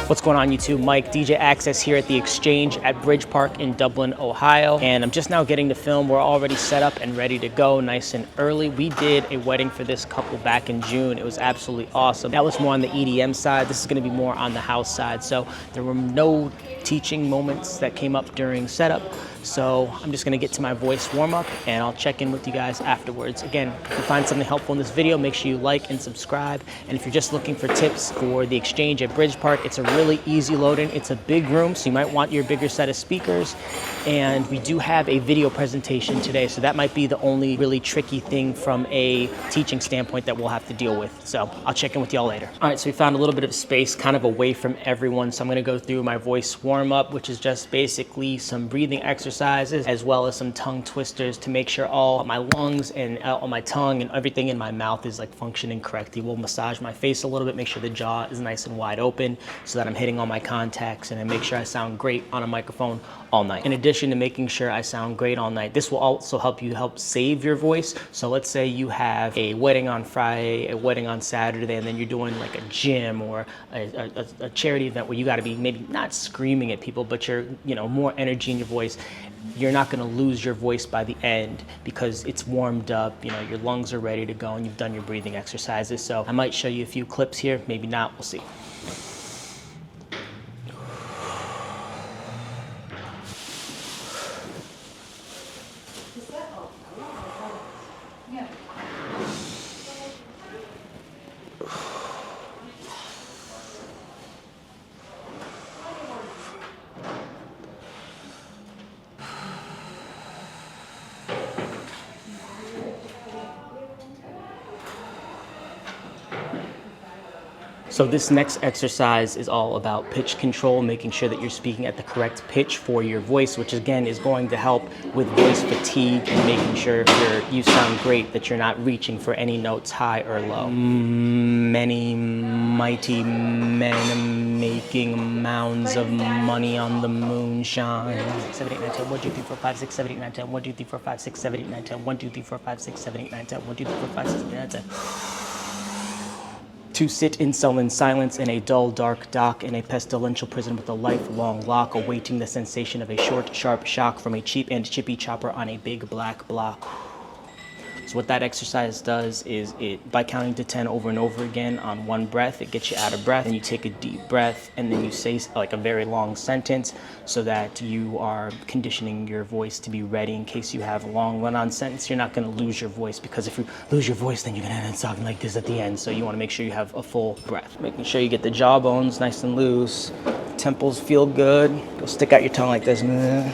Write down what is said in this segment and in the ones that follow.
What's going on YouTube? Mike, DJ Access here at the Exchange at Bridge Park in Dublin, Ohio. And I'm just now getting to film. We're already set up and ready to go nice and early. We did a wedding for this couple back in June. It was absolutely awesome. That was more on the EDM side. This is gonna be more on the house side. So there were no teaching moments that came up during setup. So I'm just gonna get to my voice warm up and I'll check in with you guys afterwards. Again, if you find something helpful in this video, make sure you like and subscribe. And if you're just looking for tips for the Exchange at Bridge Park, it's a really easy load-in. It's a big room, so you might want your bigger set of speakers. And we do have a video presentation today, so that might be the only really tricky thing from a teaching standpoint that we'll have to deal with. So I'll check in with y'all later. All right, so we found a little bit of space kind of away from everyone. So I'm gonna go through my voice warm up, which is just basically some breathing exercises as well as some tongue twisters to make sure all my lungs and all my tongue and everything in my mouth is like functioning correctly. We'll massage my face a little bit, make sure the jaw is nice and wide open so that I'm hitting all my contacts, and then make sure I sound great on a microphone all night. In addition to making sure I sound great all night, this will also help save your voice. So let's say you have a wedding on Friday, a wedding on Saturday, and then you're doing like a gym or a charity event where you got to be maybe not screaming at people, but you're, more energy in your voice. You're not going to lose your voice by the end because it's warmed up, your lungs are ready to go and you've done your breathing exercises. So I might show you a few clips here, maybe not, we'll see. So this next exercise is all about pitch control, making sure that you're speaking at the correct pitch for your voice, which again is going to help with voice fatigue and making sure you sound great, that you're not reaching for any notes high or low. Many mighty men making mounds of money on the moonshine. 7, 8, 9, 10, 1, 2, 3, 4, 5, 6, 7, 8, 9, 10, 1, 2, 3, 4, 5, 6, 7, 8, 9, 10, 1, 2, 3, 4, 5, 6, 7, 8, 9, 10, 1, 2, 3, 4, 5, 6, 7, 8, 9, 10. To sit in sullen silence in a dull, dark dock in a pestilential prison with a lifelong lock, awaiting the sensation of a short, sharp shock from a cheap and chippy chopper on a big black block. So what that exercise does is by counting to 10 over and over again on one breath, it gets you out of breath, and you take a deep breath, and then you say like a very long sentence so that you are conditioning your voice to be ready in case you have a long run-on sentence. You're not going to lose your voice, because if you lose your voice, then you're going to end up talking like this at the end. So you want to make sure you have a full breath. Making sure you get the jawbones nice and loose, temples feel good. Go stick out your tongue like this.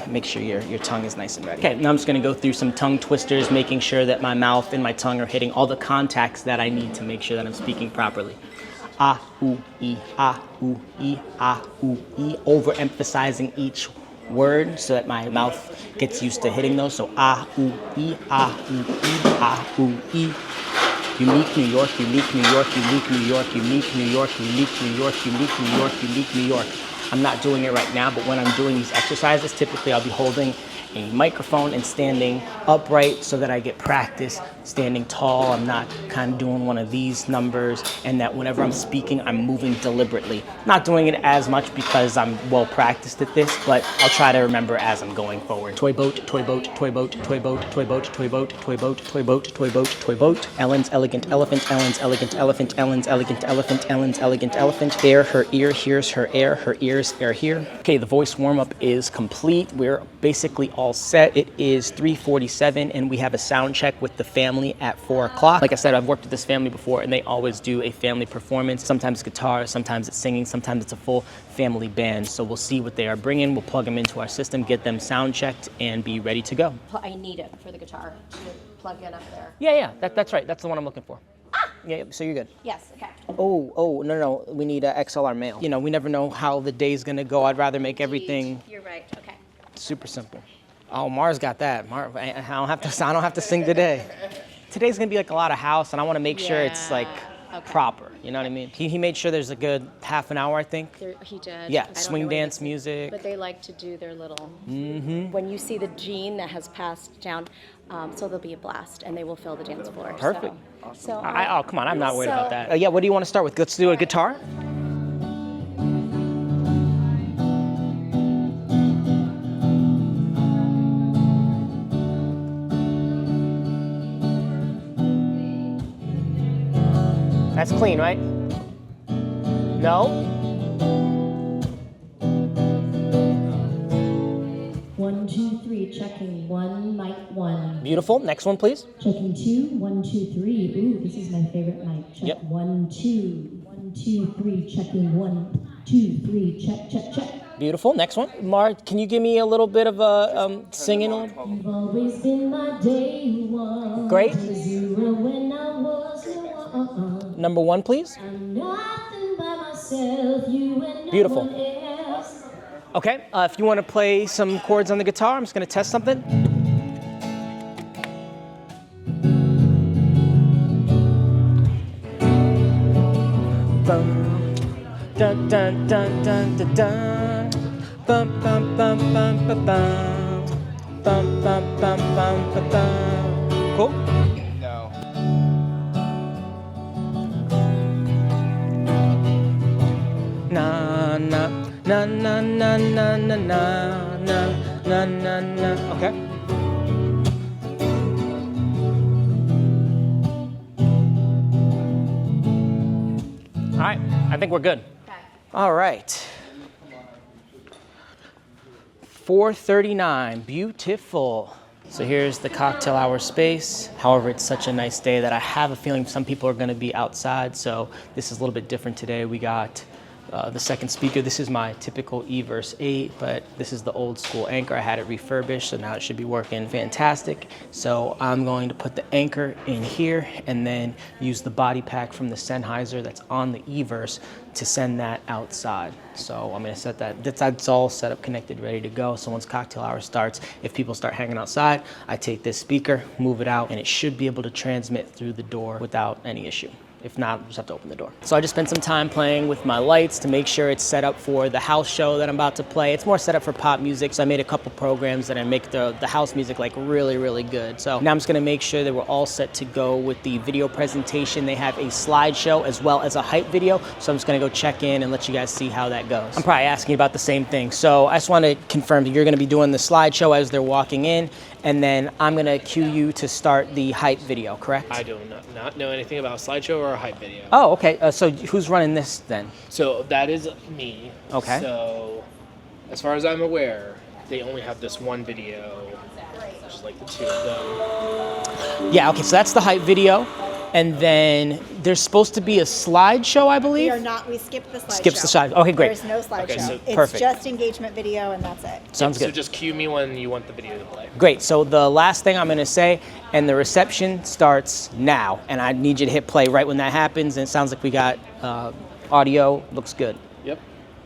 Make sure your tongue is nice and ready. Okay, now I'm just going to go through some tongue twisters, making sure that my mouth and my tongue are hitting all the contacts that I need to make sure that I'm speaking properly. Ah, ooh, ee, ah, ooh, ee, ah, ooh, ee, overemphasizing each word so that my mouth gets used to hitting those. So ah, ooh, ee, ah, ooh, ee, ah, ooh, ee. Unique New York, unique New York, unique New York, unique New York, unique New York, unique New York, unique New York. I'm not doing it right now, but when I'm doing these exercises, typically I'll be holding a microphone and standing upright so that I get practice standing tall. I'm not kind of doing one of these numbers, and that whenever I'm speaking, I'm moving deliberately. Not doing it as much because I'm well practiced at this, but I'll try to remember as I'm going forward. Toy boat, toy boat, toy boat, toy boat, toy boat, toy boat, toy boat, toy boat, toy boat, toy boat. Ellen's elegant elephant, Ellen's elegant elephant, Ellen's elegant elephant, Ellen's elegant elephant. There, her ear hears her air, her ears are here. Okay, the voice warm-up is complete. We're basically all set. It is 3:47 and we have a sound check with the family at 4 o'clock. Like I said, I've worked with this family before and they always do a family performance. Sometimes guitar, sometimes it's singing, sometimes it's a full family band. So we'll see what they are bringing. We'll plug them into our system, get them sound checked, and be ready to go. I need it for the guitar to plug in up there. Yeah, that's right. That's the one I'm looking for. Yeah, so you're good. Yes, okay. Oh, no. We need XLR mail. We never know how the day's gonna go. I'd rather make everything. You're right, okay. Super simple. Oh, Mars got that. I don't have to sing today. Today's gonna be like a lot of house, and I want to make sure it's like proper. You know what I mean? He made sure there's a good half an hour, I think. He did. Yeah, swing dance music. But they like to do their little. When you see the gene that has passed down, so there'll be a blast, and they will fill the dance floor. Perfect. So, oh, come on, I'm not worried about that. Yeah, what do you want to start with? Let's do a guitar. That's clean, right? No? 1, 2, 3, checking 1, mic 1. Beautiful. Next one, please. Checking 2, 1, 2, 3. Ooh, this is my favorite mic. Check Yep. 1, 2, 1, 2, 3. Checking 1, 2, 3. Check, check, check. Beautiful. Next one. Mark, can you give me a little bit of a singing? You've always been my day one. Great. To 0 when I was no one. Number 1, please. I'm nothing by myself. You and no Beautiful. one else. Okay. If you want to play some chords on the guitar, I'm just going to test something. Bum, dun, dun, dun, dun, dun, dun. Bum, bum, bum, bum, bum, bum. Bum, bum, bum, bum, bum, bum. Cool? No. Na na na na na na na na na na na. Okay. All right, I think we're good. Okay. All right. 4:39, beautiful. So here's the cocktail hour space. However, it's such a nice day that I have a feeling some people are gonna be outside, so this is a little bit different today. We got the second speaker. This is my typical E-Verse 8, but this is the old school Anchor. I had it refurbished, so now it should be working fantastic. So I'm going to put the Anchor in here and then use the body pack from the Sennheiser that's on the E-Verse to send that outside. So I'm gonna set that, that's all set up, connected, ready to go. So once cocktail hour starts, if people start hanging outside, I take this speaker, move it out, and it should be able to transmit through the door without any issue. If not, we'll just have to open the door. So I just spent some time playing with my lights to make sure it's set up for the house show that I'm about to play. It's more set up for pop music, so I made a couple programs that I make the house music like really, really good. So now I'm just gonna make sure that we're all set to go with the video presentation. They have a slideshow as well as a hype video, so I'm just gonna go check in and let you guys see how that goes. I'm probably asking about the same thing, so I just wanna confirm that you're gonna be doing the slideshow as they're walking in, and then I'm gonna cue you to start the hype video, correct? I do not know anything about slideshow or a hype video. Oh, okay. So who's running this then? So that is me. Okay. So as far as I'm aware, they only have this one video, which is like the two of them. Yeah, okay, so that's the hype video. And then there's supposed to be a slideshow, I We believe? are not, we skipped the slideshow. Skips the slide. Okay, great. There's no slideshow. Okay, so- It's Perfect. just engagement video and that's it. Sounds So good. just cue me when you want the video to play. Great. So the last thing I'm going to say, and the reception starts now. And I need you to hit play right when that happens. And it sounds like we got audio. Looks good. Yep.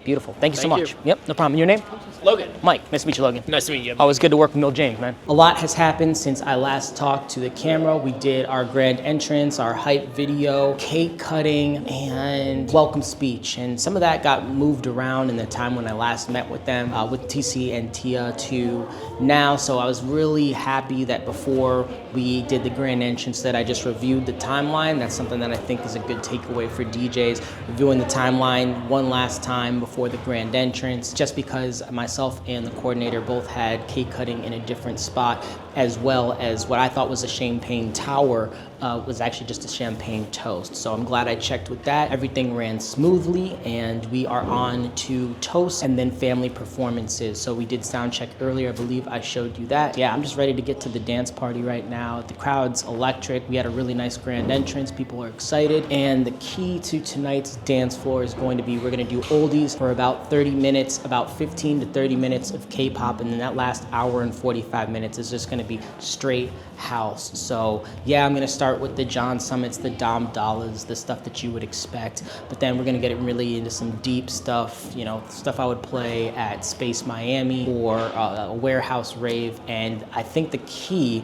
Beautiful. Thank you so Thank much. you. Yep, no problem. Your name? Logan. Mike. Nice to meet you, Logan. Nice to meet you. Always good to work with Mill James, man. A lot has happened since I last talked to the camera. We did our grand entrance, our hype video, cake cutting, and welcome speech. And some of that got moved around in the time when I last met with them, with TC and Tia to now. So I was really happy that before we did the grand entrance that I just reviewed the timeline. That's something that I think is a good takeaway for DJs, reviewing the timeline one last time before the grand entrance, just because myself and the coordinator both had cake cutting in a different spot, as well as what I thought was a champagne tower was actually just a champagne toast. So I'm glad I checked with that. Everything ran smoothly, and we are on to toast and then family performances. So we did sound check earlier. I believe I showed you that. Yeah, I'm just ready to get to the dance party right now. The crowd's electric. We had a really nice grand entrance. People are excited. And the key to tonight's dance floor is going to be, we're gonna do oldies for about 30 minutes, about 15 to 30 minutes of K-pop, and then that last hour and 45 minutes is just gonna be straight house. So yeah, I'm gonna start with the John Summits, the Dom Dollars, the stuff that you would expect, but then we're gonna get it really into some deep stuff, you know, stuff I would play at Space Miami or a warehouse rave. And I think the key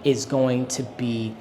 is going to be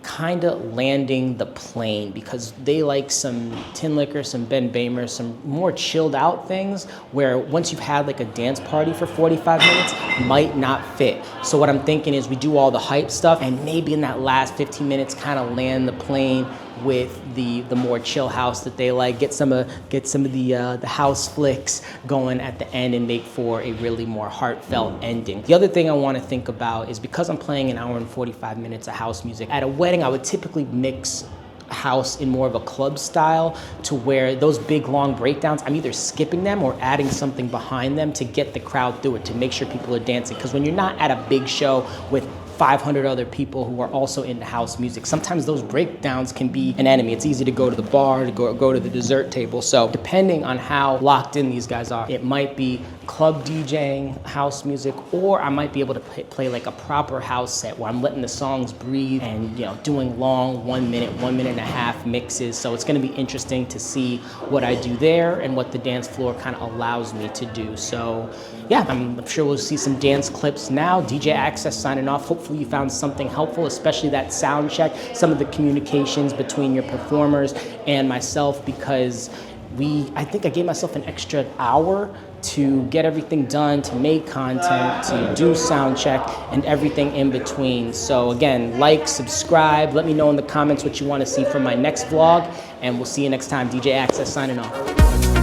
kind of landing the plane, because they like some Tin Liquor, some Ben Bamer, some more chilled out things where once you've had like a dance party for 45 minutes, might not fit. So what I'm thinking is we do all the hype stuff, and maybe in that last 15 minutes kind of land the plane with the more chill house that they like, get some of the house flicks going at the end and make for a really more heartfelt ending. The other thing I want to think about is, because I'm playing an hour and 45 minutes of house music, at a wedding I would typically mix house in more of a club style, to where those big long breakdowns, I'm either skipping them or adding something behind them to get the crowd through it, to make sure people are dancing. Because when you're not at a big show with 500 other people who are also into house music, sometimes those breakdowns can be an enemy. It's easy to go to the bar, to go to the dessert table. So depending on how locked in these guys are, it might be club DJing house music, or I might be able to play like a proper house set where I'm letting the songs breathe and, you know, doing long 1 minute, 1 minute and a half mixes. So it's gonna be interesting to see what I do there and what the dance floor kind of allows me to do. So yeah, I'm sure we'll see some dance clips now. DJ Access signing off. Hopefully you found something helpful, especially that sound check, some of the communications between your performers and myself, because I think I gave myself an extra hour to get everything done, to make content, to do sound check, and everything in between. So again, like, subscribe, let me know in the comments what you want to see from my next vlog, and we'll see you next time. DJ Access signing off.